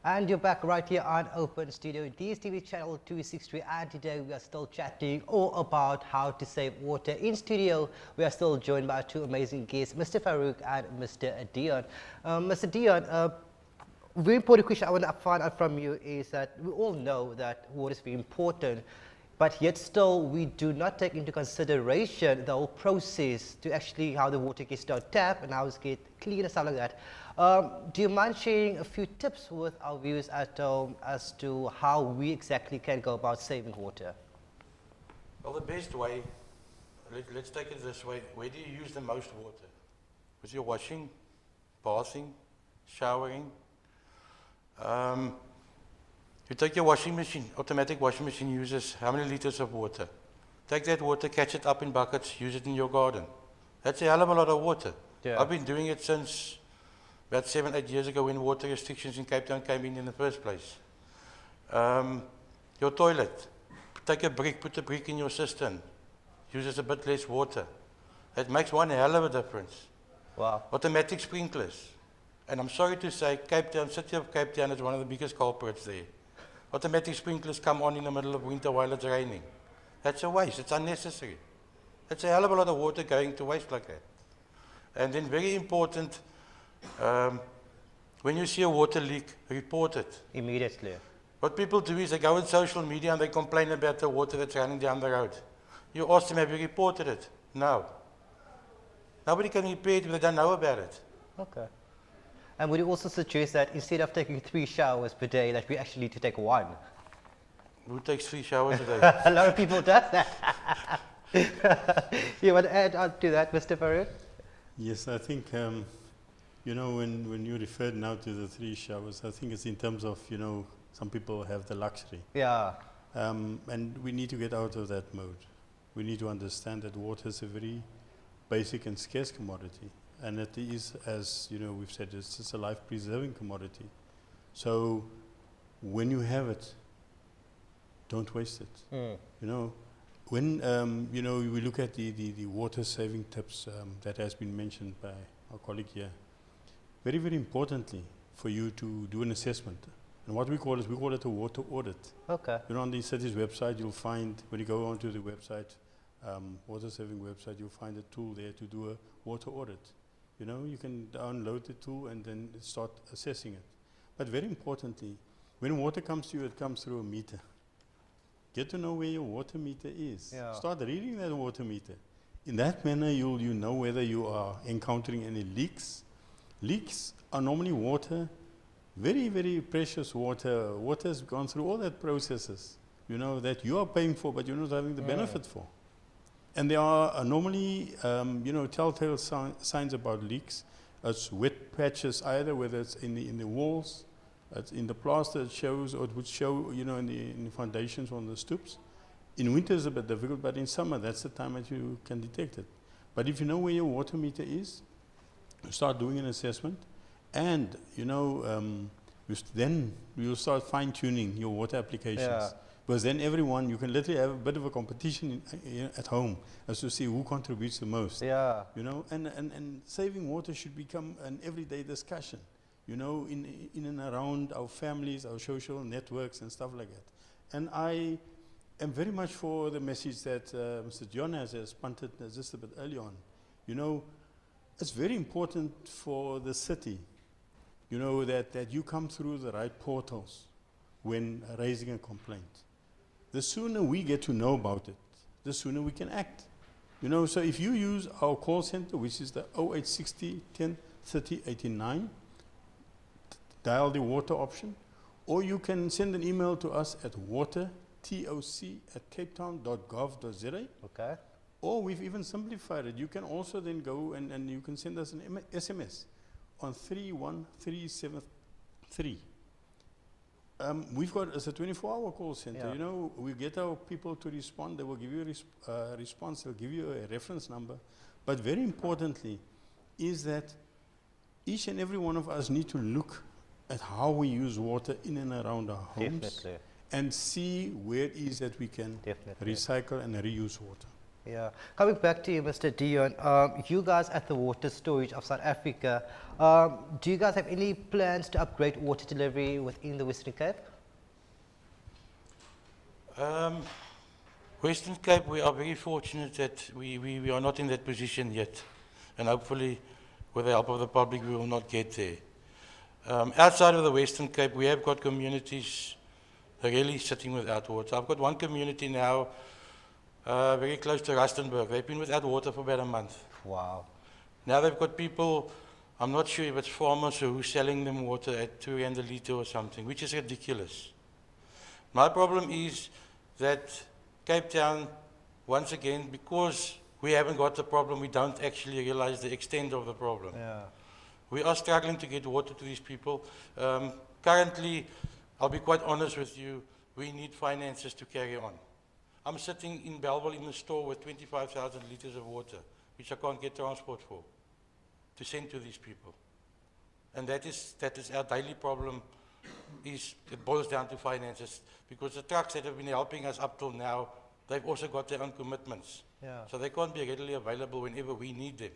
And you're back right here on Open Studio, DSTV channel 263, and today we are still chatting all about how to save water. In studio, we are still joined by two amazing guests, Mr. Farouk and Mr. Deon. Mr. Deon, very important question I want to find out from you is that we all know that water is very important, but yet still we do not take into consideration the whole process to actually how the water gets to our tap and how it gets clean and stuff like that. Do you mind sharing a few tips with our viewers at home as to how we exactly can go about saving water? Well, the best way, let's take it this way. Where do you use the most water? With your washing, bathing, showering. You take your washing machine, automatic washing machine uses how many liters of water? Take that water, catch it up in buckets, use it in your garden. That's a hell of a lot of water. Yeah. I've been doing it since about 7-8 years ago when water restrictions in Cape Town came in the first place. Your toilet, take a brick, put a brick in your cistern, uses a bit less water. It makes one hell of a difference. Wow. Automatic sprinklers. And I'm sorry to say, Cape Town, city of Cape Town is one of the biggest culprits there. Automatic sprinklers come on in the middle of winter while it's raining. That's a waste, it's unnecessary. It's a hell of a lot of water going to waste like that. And then very important, when you see a water leak, report it. Immediately. What people do is they go on social media and they complain about the water that's running down the road. You ask them, have you reported it? No. Nobody can report it if they don't know about it. Okay. And would you also suggest that instead of taking 3 showers per day, that we actually need to take 1? Who takes 3 showers a day? A lot of people do that. You want to add on to that, Mr. Farouk? Yes, I think, you know, when you referred now to the 3 showers, I think it's in terms of, you know, some people have the luxury. Yeah. And we need to get out of that mode. We need to understand that water is a very basic and scarce commodity. And it is, as you know, we've said, it's a life-preserving commodity. So when you have it, don't waste it. You know, when you know, we look at the water-saving tips that has been mentioned by our colleague here. Very, very importantly, for you to do an assessment. And what we call it a water audit. Okay. You know, on the city's website, you'll find, when you go onto the website, water-saving website, you'll find a tool there to do a water audit. You know, you can download the tool and then start assessing it. But very importantly, when water comes to you, it comes through a meter. Get to know where your water meter is. Yeah. Start reading that water meter. In that manner, you know whether you are encountering any leaks. Leaks are normally water, very, very precious water. Water has gone through all that processes, you know, that you are paying for, but you're not having the benefit for. And there are normally, you know, telltale signs about leaks. It's wet patches either, whether it's in the walls, it's in the plaster it shows, or it would show, you know, in the foundations on the stoops. In winter it's a bit difficult, but in summer that's the time that you can detect it. But if you know where your water meter is, you start doing an assessment, and you know, then you'll start fine-tuning your water applications. Yeah. Because then everyone, you can literally have a bit of a competition at home as to see who contributes the most. Yeah. You know, and saving water should become an everyday discussion, you know, in and around our families, our social networks and stuff like that. And I am very much for the message that Mr. Deon has punted just a bit early on. You know, it's very important for the city, you know, that you come through the right portals when raising a complaint. The sooner we get to know about it, the sooner we can act. You know, so if you use our call center, which is the 0860 10 30 89, dial the water option, or you can send an email to us at watertoc@capetown.gov.za. Okay. Or we've even simplified it. You can also then go and you can send us an SMS on 31373. We've got as a 24-hour call center. Yeah. You know, we get our people to respond. They will give you a response. They'll give you a reference number. But very importantly is that each and every one of us need to look at how we use water in and around our homes. Definitely. And see where it is that we can Definitely. recycle and reuse water. Yeah. Coming back to you, Mr. Deon, you guys at the Water Storage of South Africa, do you guys have any plans to upgrade water delivery within the Western Cape? Western Cape, we are very fortunate that we are not in that position yet. And hopefully, with the help of the public, we will not get there. Outside of the Western Cape, we have got communities really sitting without water. I've got one community now, very close to Rustenburg. They've been without water for about a month. Wow. Now they've got people, I'm not sure if it's farmers or who's selling them water at 2 rand a litre or something, which is ridiculous. My problem is that Cape Town, once again, because we haven't got the problem, we don't actually realize the extent of the problem. Yeah. We are struggling to get water to these people. Currently, I'll be quite honest with you, we need finances to carry on. I'm sitting in Bellville in the store with 25,000 litres of water, which I can't get transport for, to send to these people. And that is our daily problem. It boils down to finances, because the trucks that have been helping us up till now, they've also got their own commitments. Yeah. So they can't be readily available whenever we need them.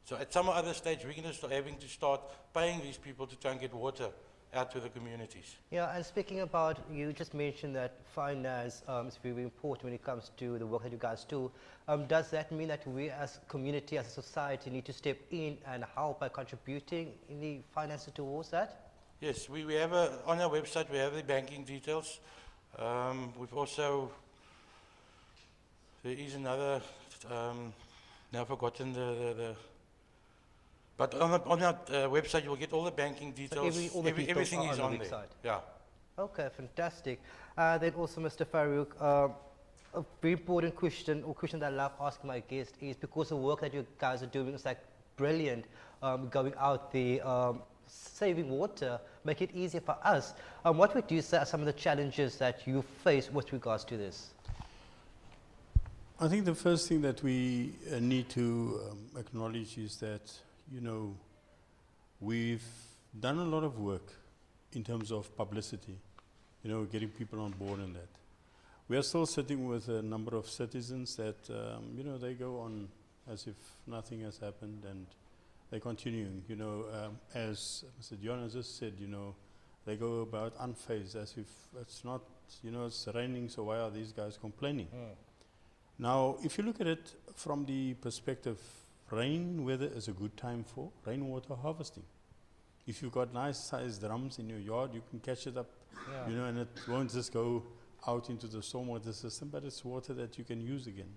So at some other stage, we're going to start having to start paying these people to try and get water out to the communities. Yeah, and speaking about, you just mentioned that finance is very important when it comes to the work that you guys do. Does that mean that we as a community, as a society, need to step in and help by contributing in the finances towards that? Yes, we have on our website, we have the banking details. We've also, there is another, now I've forgotten but on our website you will get all the banking details. So details everything is on the there. website. Yeah. Okay, fantastic. Then also, Mr. Farouk, a very important question, or question that I love asking my guests, is because the work that you guys are doing is like brilliant, going out there, saving water, make it easier for us. What would you say are some of the challenges that you face with regards to this? I think the first thing that we need to acknowledge is that, we've done a lot of work in terms of publicity, getting people on board in that. We are still sitting with a number of citizens that, they go on as if nothing has happened, and they're continuing, as Mr. Deon has just said, they go about unfazed as if it's not, it's raining, so why are these guys complaining? Now, if you look at it from the perspective, rain weather is a good time for rainwater harvesting. If you've got nice sized drums in your yard, you can catch it up, and it won't just go out into the stormwater system, but it's water that you can use again.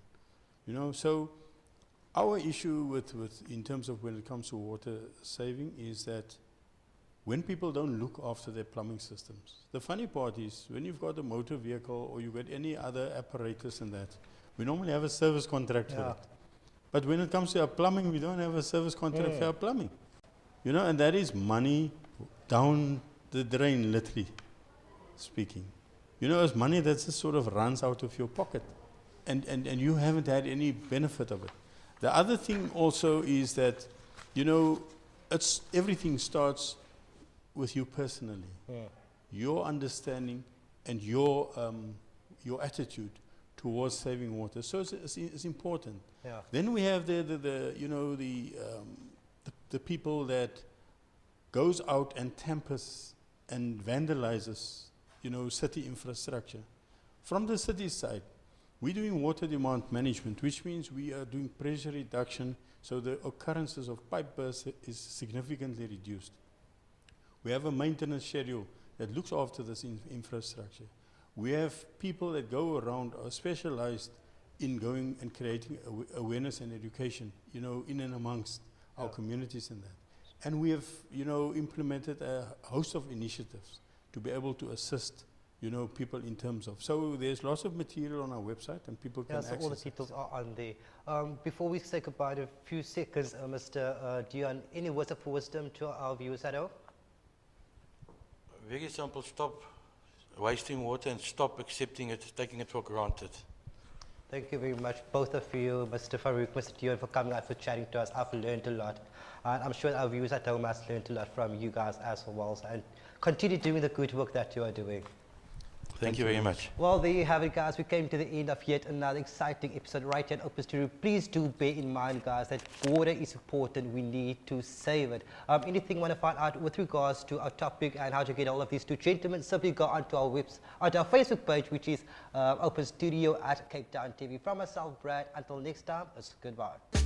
So our issue with in terms of when it comes to water saving is that when people don't look after their plumbing systems, the funny part is when you've got a motor vehicle or you've got any other apparatus in that, we normally have a service contract for it. But when it comes to our plumbing, we don't have a service contract for our plumbing. And that is money down the drain, literally speaking. It's money that just sort of runs out of your pocket. And you haven't had any benefit of it. The other thing also is that, everything starts with you personally. Your understanding and your attitude towards saving water. So it's important. Then we have the people that goes out and tampers and vandalizes, city infrastructure. From the city side, we're doing water demand management, which means we are doing pressure reduction, so the occurrences of pipe bursts is significantly reduced. We have a maintenance schedule that looks after this infrastructure. We have people that go around, are specialized in going and creating awareness and education, in and amongst our communities in that. And we have, implemented a host of initiatives to be able to assist, people in terms of. So there's lots of material on our website and people can access it. So all the details are on there. Before we say goodbye in a few seconds, Mr. Deon, any words of wisdom to our viewers at home? Very simple, stop wasting water and stop accepting it, taking it for granted. Thank you very much, both of you, Mr. Farouk, Mr. Deon, for coming out for chatting to us. I've learned a lot. And I'm sure our viewers at home have learned a lot from you guys as well. And continue doing the good work that you are doing. Thank you very much. Well, there you have it, guys. We came to the end of yet another exciting episode right here at Open Studio. Please do bear in mind, guys, that water is important. We need to save it. Anything you want to find out with regards to our topic and how to get all of these two gentlemen, simply go onto our onto our Facebook page, which is Open Studio at Cape Town TV. From myself, Brad, until next time, it's goodbye.